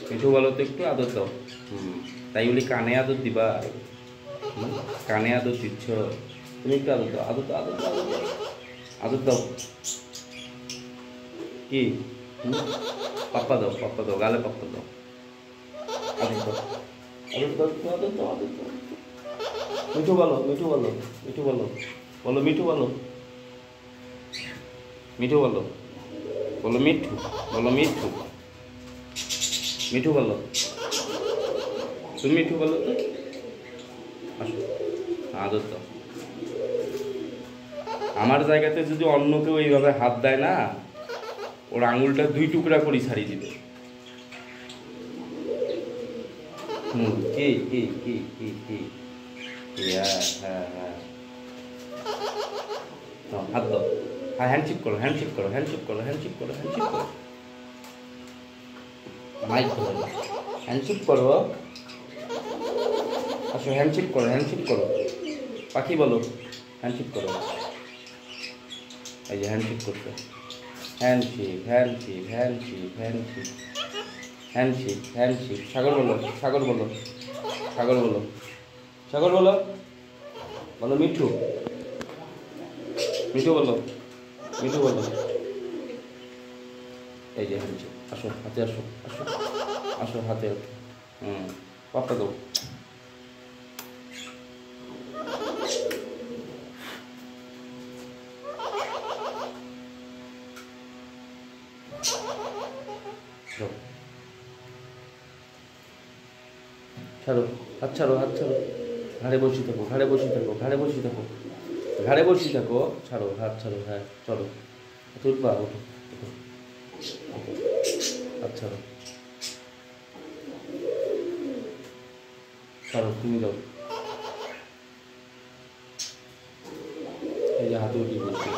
মিঠু বলো তো, একটু আদর দাও। তাই বলি কানে আদর দিবা? কানে আদর দিচ্ছ তুমি, একটু আদর দাও, আদর দাও, আদর দাও, আদর দাও, আদর দাও। কি পাপ্পা দাও, পাপ্পা দাও, গালে পাপ্পা দাও, আদর দাও, আদর দাও, আদর দাও, আদর দাও। মিঠু বলো, মিঠু বলো, মিঠু বলো, বলো মিঠু বলো, মিঠু বলো, বলো মিঠু, বলো মিঠু, মিঠু বলো, তুমি মিঠু বলো তো। আসো, আদর দাও। আমার জায়গাতে যদি অন্য কেউ এইভাবে হাত দেয় না, ওর আঙুলটা 2 টুকরা করে ছাড়িয়ে দিবে। কি কি কি কি কি, হ্যাঁ হ্যাঁ হ্যাঁ, হাত দাও, হ্যাঁ হ্যান্ডশেক করো, হ্যান্ডশেক করো, হ্যান্ডশেক করো, হ্যান্ডশেক করো, হ্যান্ডশেক করো, মাইক ধরো, হ্যান্ডশেক করো। আসো, হ্যান্ডশেক করো, হ্যান্ডশেক করো, পাখি বলো, হ্যান্ডশেক করো। এই যে হ্যান্ডশেক করছো, handshake handshake handshake handshake handshake handshake. Sagar বলো, সাগর বলো, সাগর বলো, সাগর বলো, বলো মিঠু, মিঠু বলো, মিঠু বলো। এই যে হ্যান্ডশেক। আসো, হাতে আসো, আসো, আসো, হাতে আসো। পাপ্পা দাও। ছাড়ো, হাত ছাড়ো, হাত ছাড়ো, ঘাড়ে বসে থাকো, ঘাড়ে বসে থাকো, ঘাড়ে বসে থাকো, ঘাড়ে বসে থাকো, ছাড়ো, হাত ছাড়ো, হ্যাঁ চলো, উঠবা, ওঠো, ওঠো, ওঠো, হাত ছাড়ো, ছাড়ো, তুমি যাও। এই যে হাতে উঠিয়ে বসে